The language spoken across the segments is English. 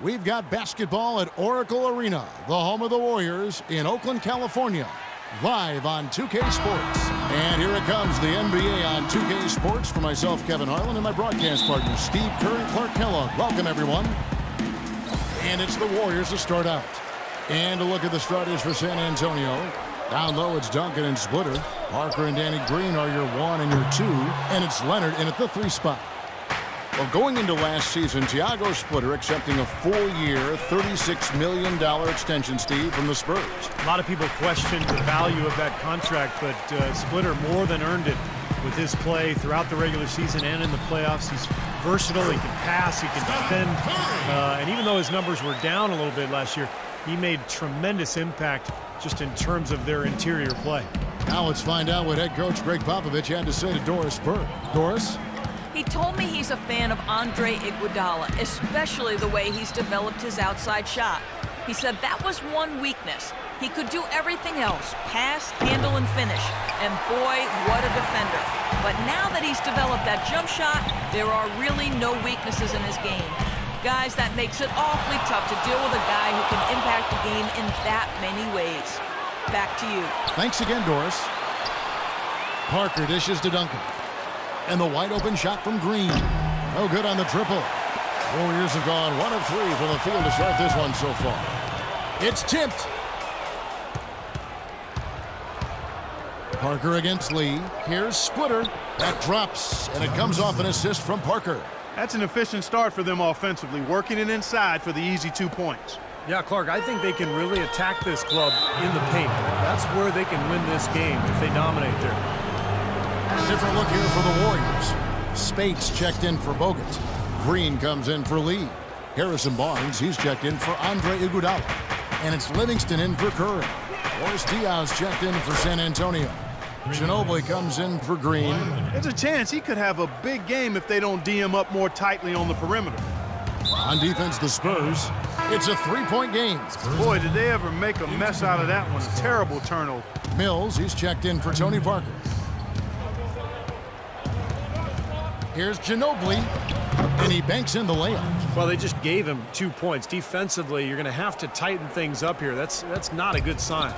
We've got basketball at Oracle Arena, the home of the Warriors in Oakland, California. Live on 2K Sports. And here it comes, the NBA on 2K Sports for myself, Kevin Harlan, and my broadcast partners, Steve Kerr and Clark Kellogg. Welcome, everyone. And it's the Warriors to start out. And a look at the starters for San Antonio. Down low, it's Duncan and Splitter. Parker and Danny Green are your 1 and your 2. And it's Leonard in at the 3 spot. Well, going into last season, Tiago Splitter accepting a 4-year, $36 million extension, Steve, from the Spurs. A lot of people question the value of that contract, but Splitter more than earned it with his play throughout the regular season and in the playoffs. He's versatile, he can pass, he can defend, and even though his numbers were down a little bit last year, he made tremendous impact just in terms of their interior play. Now let's find out what head coach Greg Popovich had to say to Doris Burke. Doris? He told me he's a fan of Andre Iguodala, especially the way he's developed his outside shot. He said that was one weakness. He could do everything else, pass, handle, and finish. And boy, what a defender. But now that he's developed that jump shot, there are really no weaknesses in his game. Guys, that makes it awfully tough to deal with a guy who can impact the game in that many ways. Back to you. Thanks again, Doris. Parker dishes to Duncan. And the wide-open shot from Green. No good on the triple. Warriors have gone 1 of 3 from the field to start this one so far. It's tipped. Parker against Lee. Here's Splitter. That drops, and it comes off an assist from Parker. That's an efficient start for them offensively, working it inside for the easy 2 points. Yeah, Clark, I think they can really attack this club in the paint. That's where they can win this game if they dominate there. Different look here for the Warriors. Spates checked in for Bogut. Green comes in for Lee. Harrison Barnes, he's checked in for Andre Iguodala. And it's Livingston in for Curry. Boris Diaz checked in for San Antonio. Ginobili comes in for Green. There's a chance he could have a big game if they don't D him up more tightly on the perimeter. On defense, the Spurs. It's a 3-point game. Boy, did they ever make a mess out of that one. A terrible turnover. Mills, he's checked in for Tony Parker. Here's Ginobili, and he banks in the layup. Well, they just gave him 2 points. Defensively, you're going to have to tighten things up here. That's not a good sign.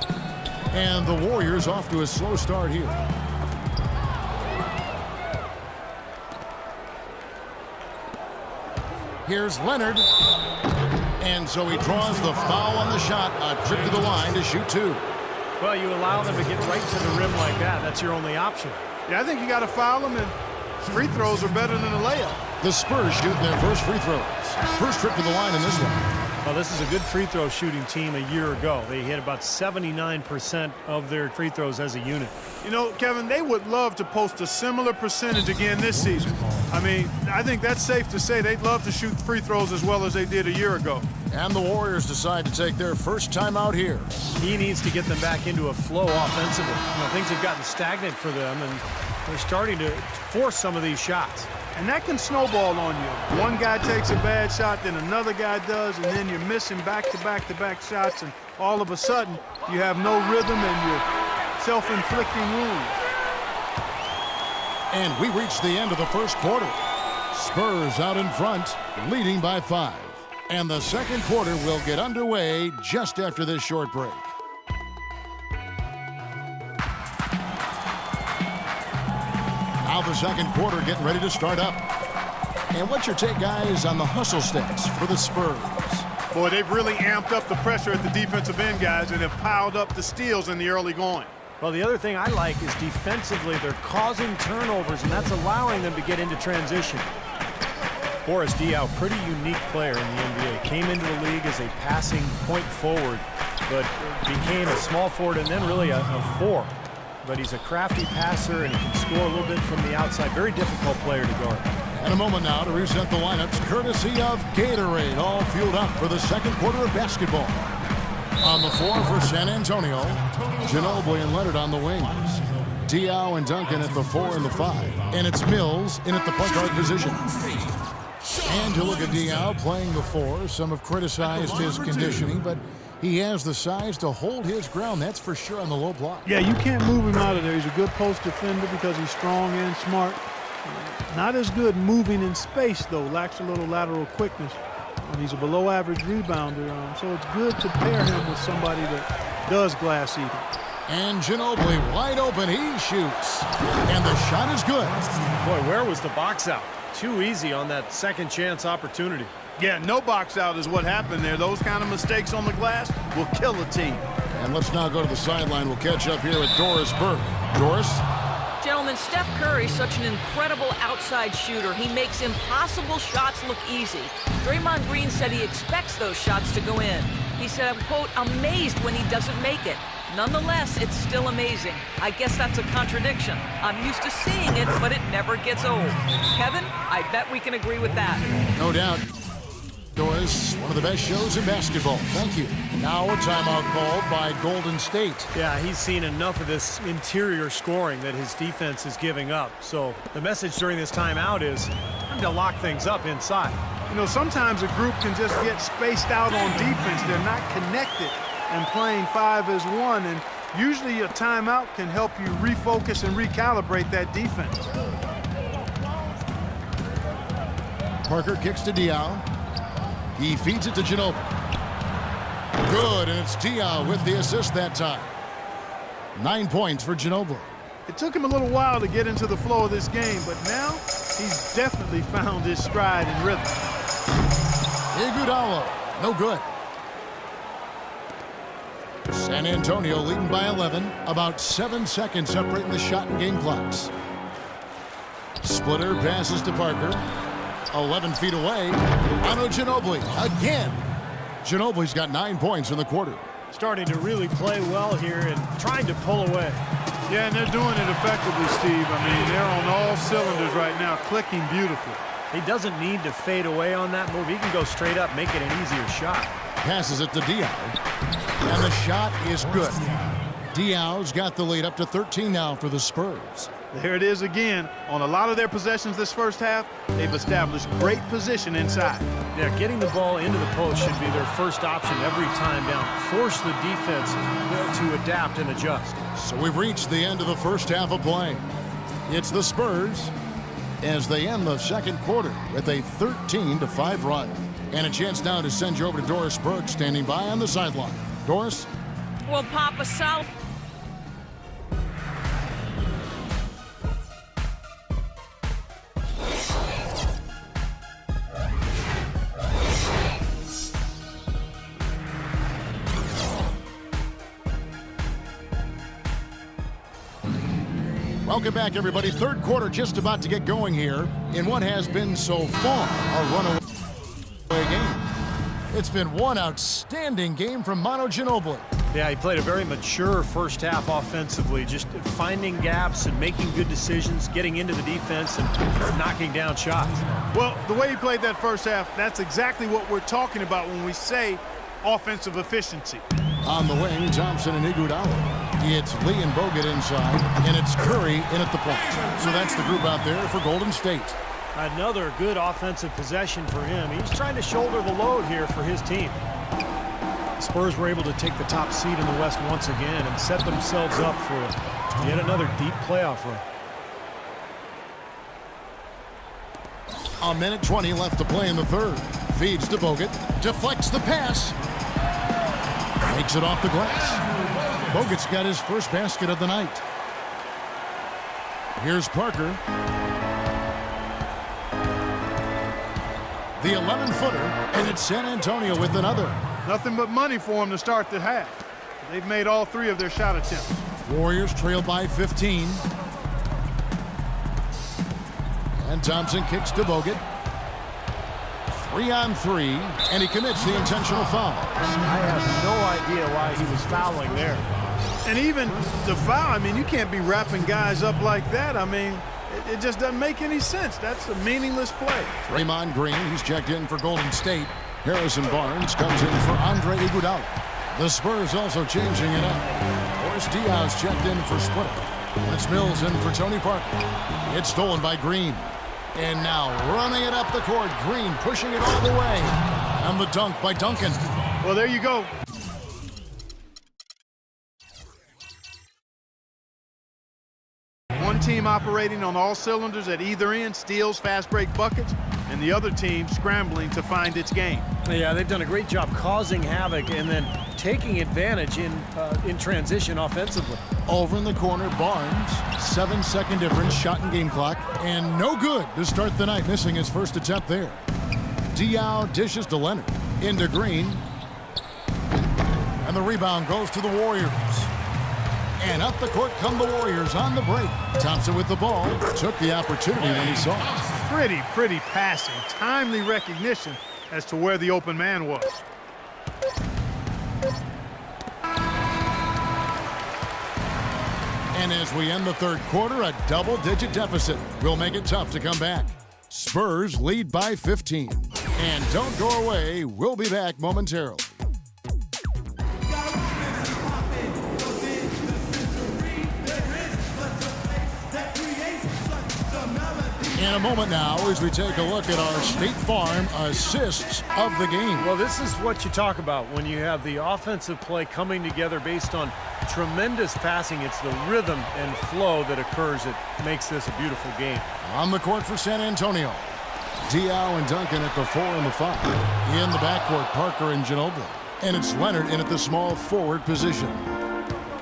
And the Warriors off to a slow start here. Here's Leonard. And so he draws the foul on the shot. A trip to the line to shoot 2. Well, you allow them to get right to the rim like that. That's your only option. Yeah, I think you got to foul them, and free throws are better than a layup. The Spurs shooting their first free throws. First trip to the line in this one. Well, this is a good free throw shooting team a year ago. They hit about 79% of their free throws as a unit. You know, Kevin, they would love to post a similar percentage again this season. I mean, I think that's safe to say they'd love to shoot free throws as well as they did a year ago. And the Warriors decide to take their first time out here. He needs to get them back into a flow offensively. You know, things have gotten stagnant for them, and they're starting to force some of these shots. And that can snowball on you. One guy takes a bad shot, then another guy does, and then you're missing back-to-back-to-back shots, and all of a sudden, you have no rhythm and you're self-inflicting wounds. And we reach the end of the first quarter. Spurs out in front, leading by 5. And the second quarter will get underway just after this short break. Now the second quarter getting ready to start up. And what's your take, guys, on the hustle stats for the Spurs? Boy, they've really amped up the pressure at the defensive end, guys, and have piled up the steals in the early going. Well, the other thing I like is defensively, they're causing turnovers, and that's allowing them to get into transition. Boris Diaw, pretty unique player in the NBA. Came into the league as a passing point forward, but became a small forward and then really a 4. But he's a crafty passer, and he can score a little bit from the outside. Very difficult player to guard. And a moment now to reset the lineups, courtesy of Gatorade, all fueled up for the second quarter of basketball. On the floor for San Antonio, Ginobili and Leonard on the wings. Diaw and Duncan at the 4 and the 5. And it's Mills in at the point guard position. And you look at Diaw playing the 4. Some have criticized his conditioning, but he has the size to hold his ground, that's for sure, on the low block. Yeah, you can't move him out of there. He's a good post defender because he's strong and smart. Not as good moving in space, though. Lacks a little lateral quickness. and he's a below-average rebounder, so it's good to pair him with somebody that does glass eating. And Ginobili wide open. He shoots. And the shot is good. Boy, where was the box out? Too easy on that second chance opportunity. Yeah, no box out is what happened there. Those kind of mistakes on the glass will kill a team. And let's now go to the sideline. We'll catch up here with Doris Burke. Doris? Gentlemen, Steph Curry's such an incredible outside shooter. He makes impossible shots look easy. Draymond Green said he expects those shots to go in. He said, I'm, quote, amazed when he doesn't make it. Nonetheless, it's still amazing. I guess that's a contradiction. I'm used to seeing it, but it never gets old. Kevin, I bet we can agree with that. No doubt. Doris, one of the best shows in basketball. Thank you. Now a timeout called by Golden State. Yeah, he's seen enough of this interior scoring that his defense is giving up. So the message during this timeout is time to lock things up inside. You know, sometimes a group can just get spaced out on defense. They're not connected and playing 5 as 1, and usually a timeout can help you refocus and recalibrate that defense. Parker kicks to Diaw. He feeds it to Ginobili. Good, and it's Diaw with the assist that time. 9 points for Ginobili. It took him a little while to get into the flow of this game, but now he's definitely found his stride and rhythm. Iguodala, no good. San Antonio leading by 11. About 7 seconds separating the shot and game clocks. Splitter passes to Parker. 11 feet away. Manu Ginobili again. Ginobili's got 9 points in the quarter. Starting to really play well here and trying to pull away. Yeah, and they're doing it effectively, Steve. I mean, they're on all cylinders right now, clicking beautifully. He doesn't need to fade away on that move. He can go straight up, make it an easier shot. Passes it to Diaw. And the shot is good. Diaw's got the lead up to 13 now for the Spurs. There it is again. On a lot of their possessions this first half, they've established great position inside. Yeah, getting the ball into the post should be their first option every time down. Force the defense to adapt and adjust. So we've reached the end of the first half of play. It's the Spurs as they end the second quarter with a 13-5 run. And a chance now to send you over to Doris Burke, standing by on the sideline. Doris? Well, Papa, solid. Welcome back, everybody. Third quarter just about to get going here in what has been so far a runaway game. It's been one outstanding game from Manu Ginobili. Yeah, he played a very mature first half offensively, just finding gaps and making good decisions, getting into the defense and knocking down shots. Well, the way he played that first half, that's exactly what we're talking about when we say offensive efficiency. On the wing, Thompson and Iguodala. It's Lee and Bogut inside, and it's Curry in at the point. So that's the group out there for Golden State. Another good offensive possession for him. He's trying to shoulder the load here for his team. The Spurs were able to take the top seed in the West once again and set themselves up for yet another deep playoff run. A minute 20 left to play in the third. Feeds to Bogut. Deflects the pass. Makes it off the glass. Bogut's got his first basket of the night. Here's Parker. The 11-footer, and it's San Antonio with another. Nothing but money for them to start the half. They've made all 3 of their shot attempts. Warriors trail by 15. And Thompson kicks to Bogut. 3-on-3, and he commits the intentional foul. I have no idea why he was fouling there. And even the foul, I mean, you can't be wrapping guys up like that. I mean, it just doesn't make any sense. That's a meaningless play. Draymond Green, he's checked in for Golden State. Harrison Barnes comes in for Andre Iguodala. The Spurs also changing it up. Boris Diaw's checked in for Splitter. And it's Mills in for Tony Parker. It's stolen by Green. And now running it up the court. Green pushing it all the way. And the dunk by Duncan. Well, there you go. One one team operating on all cylinders at either end, steals, fast break buckets, and the other team scrambling to find its game. Yeah, they've done a great job causing havoc and then taking advantage in transition offensively. Over in the corner, Barnes, 7-second difference, shot and game clock, and no good to start the night, missing his first attempt there. Diaw dishes to Leonard, into Green, and the rebound goes to the Warriors. And up the court come the Warriors on the break. Thompson with the ball, took the opportunity when he saw it. Pretty passing, timely recognition as to where the open man was. And as we end the third quarter, a double-digit deficit will make it tough to come back. Spurs lead by 15. And don't go away, we'll be back momentarily. In a moment now as we take a look at our State Farm assists of the game. Well, this is what you talk about when you have the offensive play coming together based on tremendous passing. It's the rhythm and flow that occurs that makes this a beautiful game. On the court for San Antonio, Diaw and Duncan at the 4 and the 5. In the backcourt, Parker and Ginobili. And it's Leonard in at the small forward position.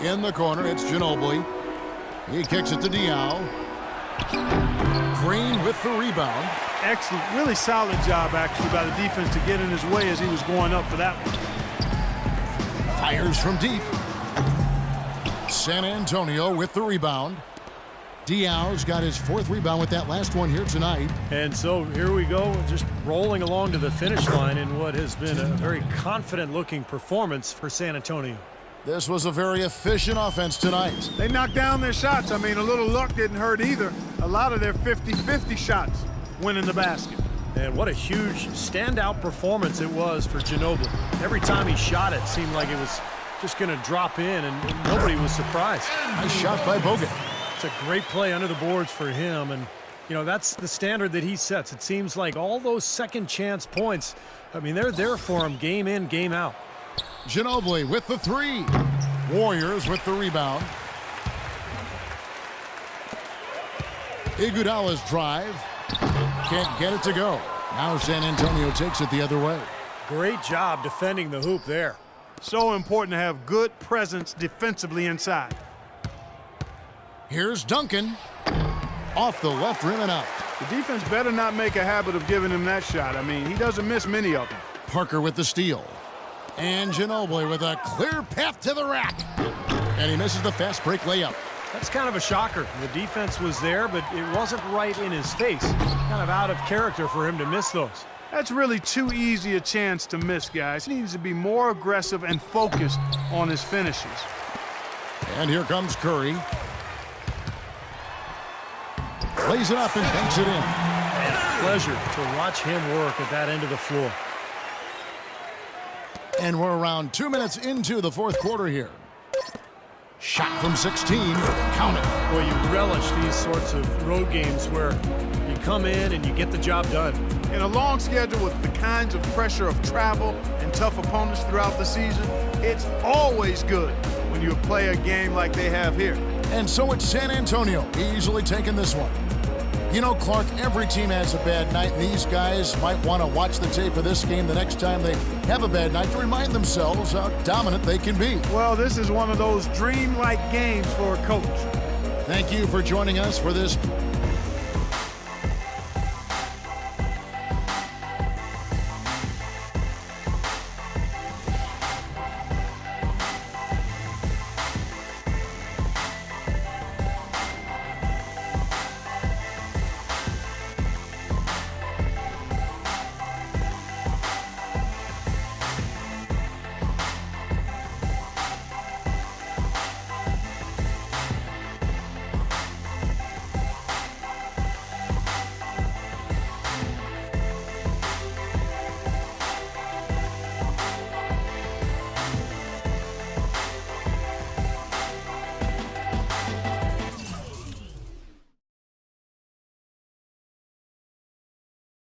In the corner, it's Ginobili. He kicks it to Diaw. Green with the rebound. Excellent, really solid job actually by the defense to get in his way as he was going up for that one. Fires from deep. San Antonio with the rebound. Diaw's got his 4th rebound with that last one here tonight. And so here we go, just rolling along to the finish line in what has been a very confident-looking performance for San Antonio. This was a very efficient offense tonight. They knocked down their shots. I mean, a little luck didn't hurt either. A lot of their 50-50 shots went in the basket. And what a huge standout performance it was for Ginobili. Every time he shot it seemed like it was just going to drop in, and nobody was surprised. Nice shot by Bogut. It's a great play under the boards for him, and you know that's the standard that he sets. It seems like all those second chance points, I mean, they're there for him game in, game out. Ginobili with the 3. Warriors with the rebound. Iguodala's drive. Can't get it to go. Now San Antonio takes it the other way. Great job defending the hoop there. So important to have good presence defensively inside. Here's Duncan. Off the left rim and out. The defense better not make a habit of giving him that shot. I mean, he doesn't miss many of them. Parker with the steal. And Ginobili with a clear path to the rack. And he misses the fast break layup. That's kind of a shocker. The defense was there, but it wasn't right in his face. Kind of out of character for him to miss those. That's really too easy a chance to miss, guys. He needs to be more aggressive and focused on his finishes. And here comes Curry. Lays it up and banks it in. Pleasure to watch him work at that end of the floor. And we're around 2 minutes into the fourth quarter here. Shot from 16. Count it. Well, you relish these sorts of road games where you come in and you get the job done. In a long schedule with the kinds of pressure of travel and tough opponents throughout the season, it's always good when you play a game like they have here. And so it's San Antonio easily taking this one. You know, Clark, every team has a bad night, and these guys might want to watch the tape of this game the next time they have a bad night to remind themselves how dominant they can be. Well, this is one of those dream-like games for a coach. Thank you for joining us for this